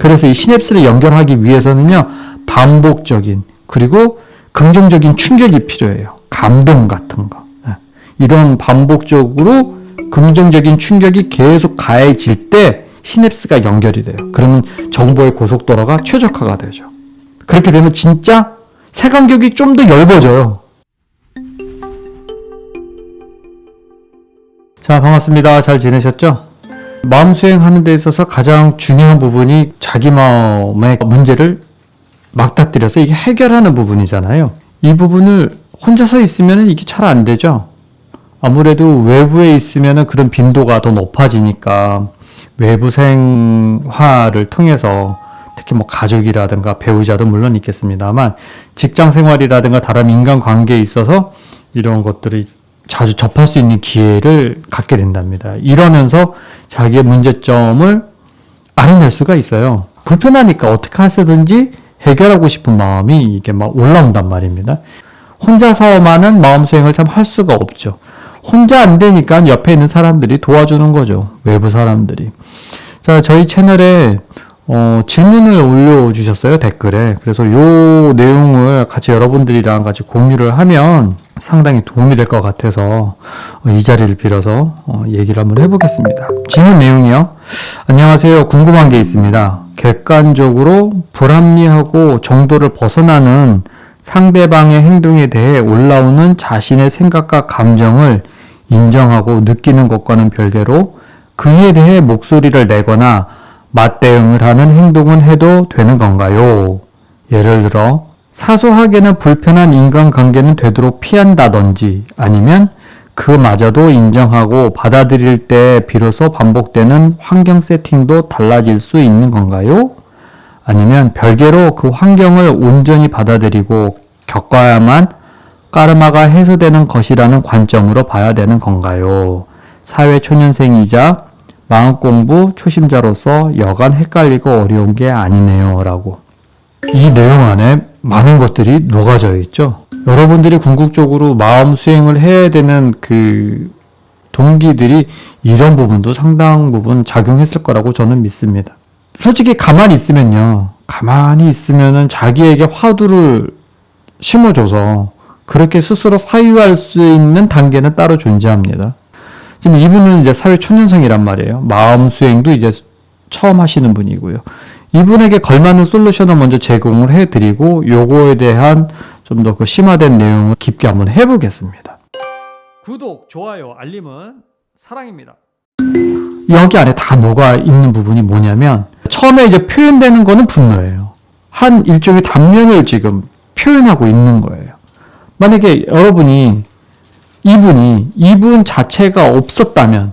그래서 이 시냅스를 연결하기 위해서는요, 반복적인, 그리고 긍정적인 충격이 필요해요. 감동 같은 거. 이런 반복적으로 긍정적인 충격이 계속 가해질 때 시냅스가 연결이 돼요. 그러면 정보의 고속도로가 최적화가 되죠. 그렇게 되면 진짜 세간격이 좀 더 얇아져요. 자, 반갑습니다. 잘 지내셨죠? 마음 수행하는 데 있어서 가장 중요한 부분이 자기 마음의 문제를 막다뜨려서 이게 해결하는 부분이잖아요. 이 부분을 혼자서 있으면 이게 잘 안 되죠. 아무래도 외부에 있으면 그런 빈도가 더 높아지니까 외부 생활을 통해서 특히 뭐 가족이라든가 배우자도 물론 있겠습니다만 직장 생활이라든가 다른 인간관계에 있어서 이런 것들이 자주 접할 수 있는 기회를 갖게 된답니다. 이러면서 자기의 문제점을 알아낼 수가 있어요. 불편하니까 어떻게 하든지 해결하고 싶은 마음이 이게 막 올라온단 말입니다. 혼자서만은 마음 수행을 참 할 수가 없죠. 혼자 안 되니까 옆에 있는 사람들이 도와주는 거죠. 외부 사람들이. 자, 저희 채널에 질문을 올려주셨어요. 댓글에. 그래서 요 내용을 같이 여러분들이랑 같이 공유를 하면 상당히 도움이 될 것 같아서 이 자리를 빌어서 얘기를 한번 해보겠습니다. 질문 내용이요. 안녕하세요. 궁금한 게 있습니다. 객관적으로 불합리하고 정도를 벗어나는 상대방의 행동에 대해 올라오는 자신의 생각과 감정을 인정하고 느끼는 것과는 별개로 그에 대해 목소리를 내거나 맞대응을 하는 행동은 해도 되는 건가요? 예를 들어 사소하게는 불편한 인간관계는 되도록 피한다든지 아니면 그마저도 인정하고 받아들일 때 비로소 반복되는 환경 세팅도 달라질 수 있는 건가요? 아니면 별개로 그 환경을 온전히 받아들이고 겪어야만 까르마가 해소되는 것이라는 관점으로 봐야 되는 건가요? 사회초년생이자 마음공부 초심자로서 여간 헷갈리고 어려운 게 아니네요. 라고. 이 내용 안에 많은 것들이 녹아져 있죠. 여러분들이 궁극적으로 마음 수행을 해야 되는 그 동기들이 이런 부분도 상당 부분 작용했을 거라고 저는 믿습니다. 솔직히 가만히 있으면은 자기에게 화두를 심어줘서 그렇게 스스로 사유할 수 있는 단계는 따로 존재합니다. 지금 이분은 이제 사회 초년생이란 말이에요. 마음 수행도 이제 처음 하시는 분이고요. 이분에게 걸맞는 솔루션을 먼저 제공을 해드리고 요거에 대한 좀 더 그 심화된 내용을 깊게 한번 해보겠습니다. 구독, 좋아요, 알림은 사랑입니다. 여기 안에 다 녹아 있는 부분이 뭐냐면 처음에 이제 표현되는 거는 분노예요. 한 일종의 단면을 지금 표현하고 있는 거예요. 만약에 여러분이 이분 자체가 없었다면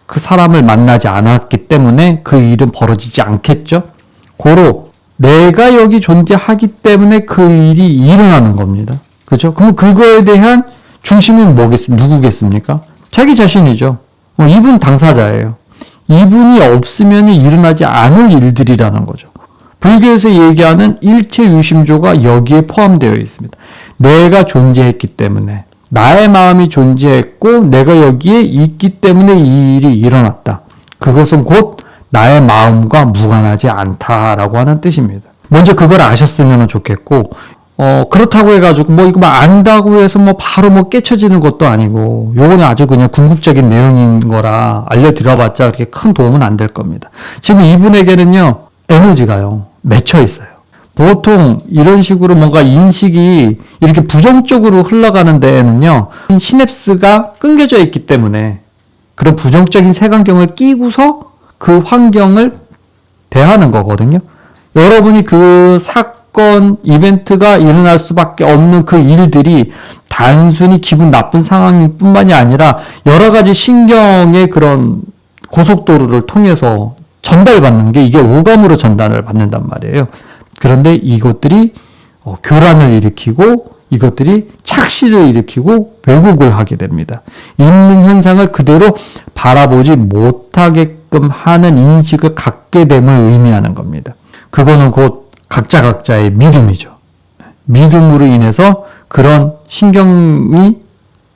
그 사람을 만나지 않았기 때문에 그 일은 벌어지지 않겠죠? 고로 내가 여기 존재하기 때문에 그 일이 일어나는 겁니다. 그죠? 그럼 그거에 대한 중심이 누구겠습니까? 자기 자신이죠. 이분 당사자예요. 이분이 없으면 일어나지 않을 일들이라는 거죠. 불교에서 얘기하는 일체유심조가 여기에 포함되어 있습니다. 내가 존재했기 때문에, 나의 마음이 존재했고 내가 여기에 있기 때문에 이 일이 일어났다. 그것은 곧 나의 마음과 무관하지 않다라고 하는 뜻입니다. 먼저 그걸 아셨으면 좋겠고, 그렇다고 해가지고 이거 안다고 해서 바로 깨쳐지는 것도 아니고, 요거는 아주 그냥 궁극적인 내용인 거라 알려드려봤자 그렇게 큰 도움은 안 될 겁니다. 지금 이분에게는요, 에너지가요, 맺혀 있어요. 보통 이런 식으로 뭔가 인식이 이렇게 부정적으로 흘러가는 데에는요, 시냅스가 끊겨져 있기 때문에 그런 부정적인 색안경을 끼고서 그 환경을 대하는 거거든요. 여러분이 그 사건, 이벤트가 일어날 수밖에 없는 그 일들이 단순히 기분 나쁜 상황일 뿐만이 아니라 여러 가지 신경의 그런 고속도로를 통해서 전달받는 게 이게 오감으로 전달을 받는단 말이에요. 그런데 이것들이 교란을 일으키고 이것들이 착시를 일으키고 왜곡을 하게 됩니다. 있는 현상을 그대로 바라보지 못하게끔 하는 인식을 갖게 됨을 의미하는 겁니다. 그거는 곧 각자의 믿음이죠. 믿음으로 인해서 그런 신경이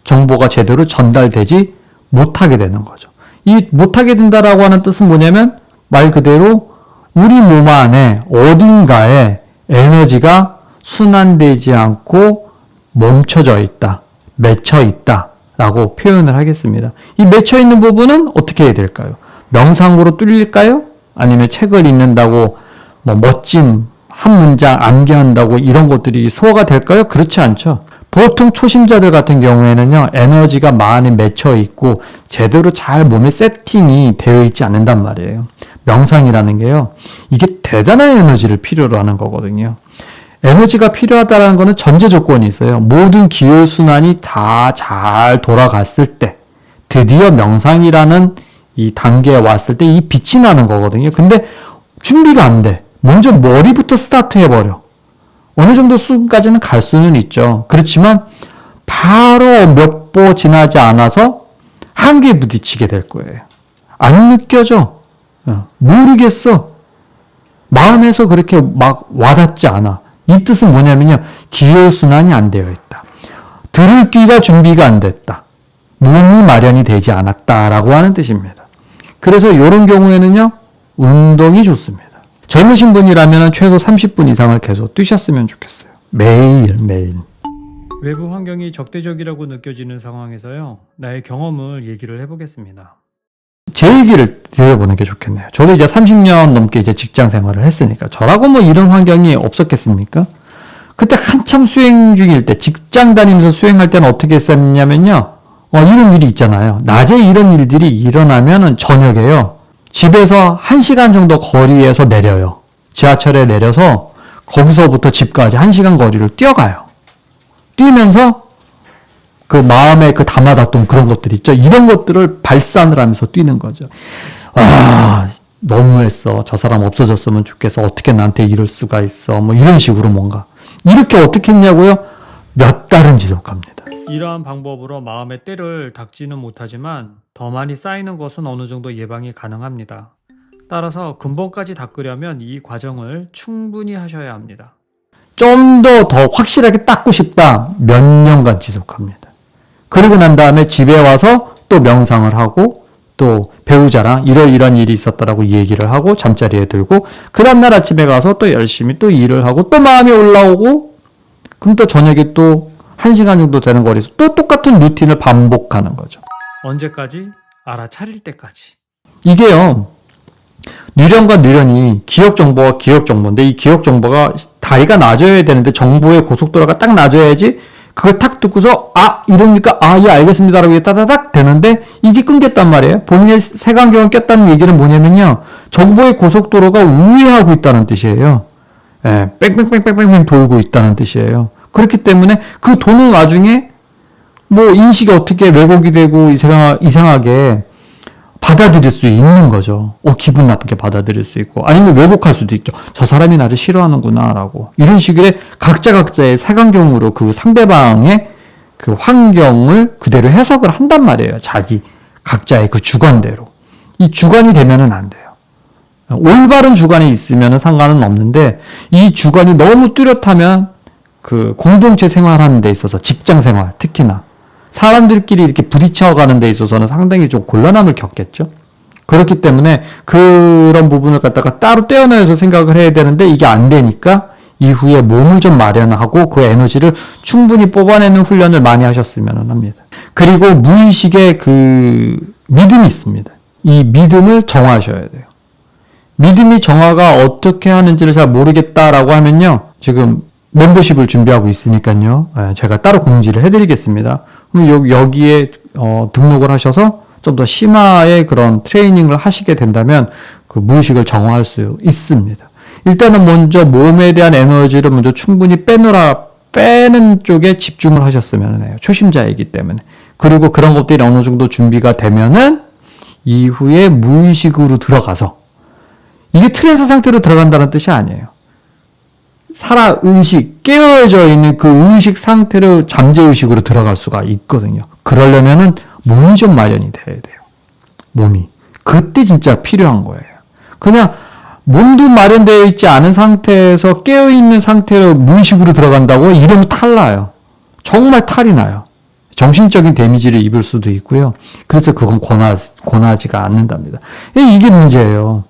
정보가 제대로 전달되지 못하게 되는 거죠. 이 못하게 된다라고 하는 뜻은 뭐냐면 말 그대로 우리 몸 안에 어딘가에 에너지가 순환되지 않고 멈춰져 있다, 맺혀 있다 라고 표현을 하겠습니다. 이 맺혀 있는 부분은 어떻게 해야 될까요? 명상으로 뚫릴까요? 아니면 책을 읽는다고 뭐 멋진 한 문장 암기한다고 이런 것들이 소화가 될까요? 그렇지 않죠. 보통 초심자들 같은 경우에는요, 에너지가 많이 맺혀 있고 제대로 잘 몸에 세팅이 되어 있지 않는단 말이에요. 명상이라는 게요, 이게 대단한 에너지를 필요로 하는 거거든요. 에너지가 필요하다는 것은 전제 조건이 있어요. 모든 기혈순환이 다 잘 돌아갔을 때, 드디어 명상이라는 이 단계에 왔을 때 이 빛이 나는 거거든요. 근데 준비가 안 돼. 먼저 머리부터 스타트 해버려. 어느 정도 수준까지는 갈 수는 있죠. 그렇지만 바로 몇 보 지나지 않아서 한계에 부딪히게 될 거예요. 안 느껴져. 모르겠어. 마음에서 그렇게 막 와닿지 않아. 이 뜻은 뭐냐면요, 기혈순환이 안 되어 있다. 들을 귀가 준비가 안 됐다. 몸이 마련이 되지 않았다라고 하는 뜻입니다. 그래서 이런 경우에는요, 운동이 좋습니다. 젊으신 분이라면 최소 30분 이상을 계속 뛰셨으면 좋겠어요. 매일. 외부 환경이 적대적이라고 느껴지는 상황에서요, 나의 경험을 얘기를 해보겠습니다. 제 얘기를 들어보는 게 좋겠네요. 저도 이제 30년 넘게 이제 직장 생활을 했으니까, 저라고 뭐 이런 환경이 없었겠습니까? 그때 한참 수행 중일 때, 직장 다니면서 수행할 때는 어떻게 했었냐면요, 이런 일이 있잖아요. 낮에 이런 일들이 일어나면은 저녁에요, 집에서 1시간 정도 거리에서 내려요. 지하철에 내려서 거기서부터 집까지 1시간 거리를 뛰어가요. 뛰면서 그 마음에 그 담아뒀던 그런 것들 있죠. 이런 것들을 발산을 하면서 뛰는 거죠. 아, 너무했어. 저 사람 없어졌으면 좋겠어. 어떻게 나한테 이럴 수가 있어. 뭐 이런 식으로 뭔가. 이렇게 어떻게 했냐고요? 몇 달은 지속합니다. 이러한 방법으로 마음의 때를 닦지는 못하지만 더 많이 쌓이는 것은 어느 정도 예방이 가능합니다. 따라서 근본까지 닦으려면 이 과정을 충분히 하셔야 합니다. 좀 더 확실하게 닦고 싶다. 몇 년간 지속합니다. 그리고 난 다음에 집에 와서 또 명상을 하고 또 배우자랑 이런 일이 있었다라고 얘기를 하고 잠자리에 들고 그 다음날 아침에 가서 또 열심히 또 일을 하고 또 마음이 올라오고 그럼 또 저녁에 또 1시간 정도 되는 거리에서 또 똑같은 루틴을 반복하는 거죠. 언제까지? 알아차릴 때까지. 이게요, 뇌련과 뇌련이 기억정보와 기억정보인데 이 기억정보가 다리가 낮아야 되는데 정보의 고속도로가 딱 낮아야지 그걸 탁 듣고서 이러니까 예 알겠습니다 라고 따다닥 되는데 이게 끊겼단 말이에요. 본인의 색안경을 꼈다는 얘기는 뭐냐면요, 정보의 고속도로가 우회하고 있다는 뜻이에요. 뺑뺑뺑뺑뺑뺑 돌고 있다는 뜻이에요. 그렇기 때문에 그 도는 와중에 뭐 인식이 어떻게 왜곡이 되고 이상하게 받아들일 수 있는 거죠. 기분 나쁘게 받아들일 수 있고 아니면 왜곡할 수도 있죠. 저 사람이 나를 싫어하는구나 라고 이런 식의 각자의 색안경으로 그 상대방의 그 환경을 그대로 해석을 한단 말이에요. 자기 각자의 그 주관대로. 이 주관이 되면은 안 돼요. 올바른 주관이 있으면 상관은 없는데 이 주관이 너무 뚜렷하면 그 공동체 생활하는 데 있어서 직장 생활 특히나 사람들끼리 이렇게 부딪혀가는 데 있어서는 상당히 좀 곤란함을 겪겠죠. 그렇기 때문에 그런 부분을 갖다가 따로 떼어내서 생각을 해야 되는데 이게 안 되니까 이후에 몸을 좀 마련하고 그 에너지를 충분히 뽑아내는 훈련을 많이 하셨으면 합니다. 그리고 무의식의 그 믿음이 있습니다. 이 믿음을 정화하셔야 돼요. 믿음이 정화가 어떻게 하는지를 잘 모르겠다라고 하면요, 지금 멤버십을 준비하고 있으니까요, 제가 따로 공지를 해드리겠습니다. 그럼 여기에 등록을 하셔서 좀 더 심화의 그런 트레이닝을 하시게 된다면 그 무의식을 정화할 수 있습니다. 일단은 먼저 몸에 대한 에너지를 먼저 충분히 빼는 쪽에 집중을 하셨으면 해요. 초심자이기 때문에. 그리고 그런 것들이 어느 정도 준비가 되면은 이후에 무의식으로 들어가서, 이게 트랜스 상태로 들어간다는 뜻이 아니에요. 살아의식, 깨어져 있는 그 의식 상태로 잠재의식으로 들어갈 수가 있거든요. 그러려면은 몸이 좀 마련이 돼야 돼요. 몸이. 그때 진짜 필요한 거예요. 그냥 몸도 마련되어 있지 않은 상태에서 깨어있는 상태로 무의식으로 들어간다고 이러면 탈나요. 정말 탈이 나요. 정신적인 데미지를 입을 수도 있고요. 그래서 그건 권하지가 않는답니다. 이게 문제예요.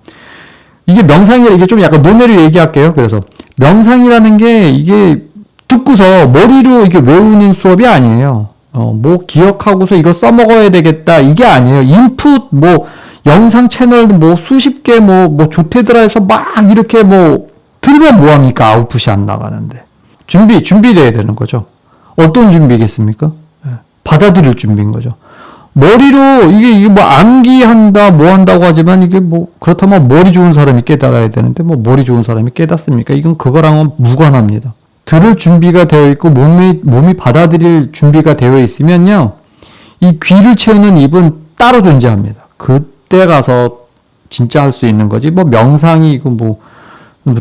이게 명상이라 이게 좀 약간 논외로 얘기할게요. 그래서 명상이라는 게 이게 듣고서 머리로 이게 외우는 수업이 아니에요. 뭐 기억하고서 이거 써먹어야 되겠다 이게 아니에요. 인풋 뭐 영상 채널 뭐 수십 개 뭐 조테드라에서 막 이렇게 뭐 들으면 뭐합니까? 아웃풋이 안 나가는데 준비돼야 되는 거죠. 어떤 준비겠습니까? 받아들일 준비인 거죠. 머리로 이게 뭐 암기한다 뭐 한다고 하지만 이게 뭐 그렇다면 머리 좋은 사람이 깨달아야 되는데 뭐 머리 좋은 사람이 깨닫습니까? 이건 그거랑은 무관합니다. 들을 준비가 되어 있고 몸이 받아들일 준비가 되어 있으면요. 이 귀를 채우는 입은 따로 존재합니다. 그때 가서 진짜 할 수 있는 거지. 뭐 명상이 이거 뭐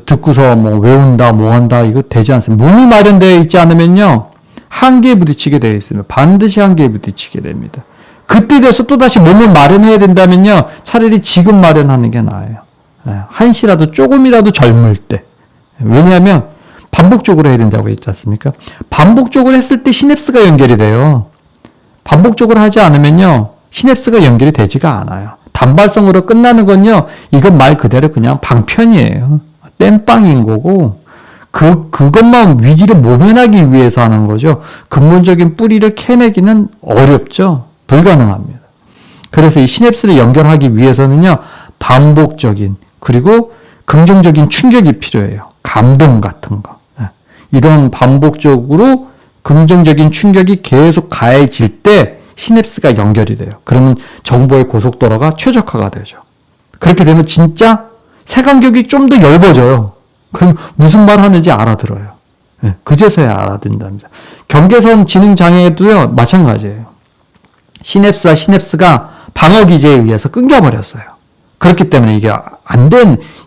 듣고서 뭐 외운다 뭐 한다 이거 되지 않습니다. 몸이 마련되어 있지 않으면요. 한계에 부딪히게 되어 있으면 반드시 한계에 부딪히게 됩니다. 그때 돼서 또다시 몸을 마련해야 된다면요. 차라리 지금 마련하는 게 나아요. 한시라도 조금이라도 젊을 때. 왜냐하면 반복적으로 해야 된다고 했지 않습니까? 반복적으로 했을 때 시냅스가 연결이 돼요. 반복적으로 하지 않으면요. 시냅스가 연결이 되지가 않아요. 단발성으로 끝나는 건요. 이건 말 그대로 그냥 방편이에요. 땜빵인 거고 그것만 위기를 모면하기 위해서 하는 거죠. 근본적인 뿌리를 캐내기는 어렵죠. 불가능합니다. 그래서 이 시냅스를 연결하기 위해서는요. 반복적인 그리고 긍정적인 충격이 필요해요. 감동 같은 거. 이런 반복적으로 긍정적인 충격이 계속 가해질 때 시냅스가 연결이 돼요. 그러면 정보의 고속도로가 최적화가 되죠. 그렇게 되면 진짜 색안경이 좀 더 얇아져요. 그럼 무슨 말 하는지 알아들어요. 그제서야 알아듣는답니다. 경계선 지능 장애도요 마찬가지예요. 시냅스와 시냅스가 방어 기제에 의해서 끊겨버렸어요. 그렇기 때문에 이게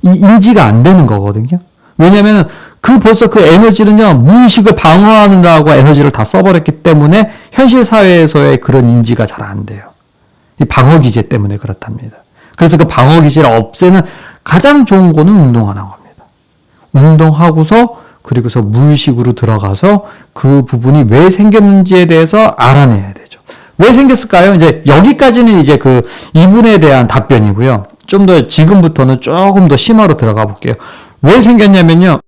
이 인지가 안 되는 거거든요. 왜냐하면 벌써 그 에너지는요 무의식을 방어하느라고 에너지를 다 써버렸기 때문에 현실 사회에서의 그런 인지가 잘 안 돼요. 이 방어 기제 때문에 그렇답니다. 그래서 그 방어 기제를 없애는 가장 좋은 거는 운동하는 겁니다. 운동하고서 그리고서 무의식으로 들어가서 그 부분이 왜 생겼는지에 대해서 알아내야 되죠. 왜 생겼을까요? 이제 여기까지는 이제 그 이분에 대한 답변이고요. 좀 더 지금부터는 조금 더 심화로 들어가 볼게요. 왜 생겼냐면요.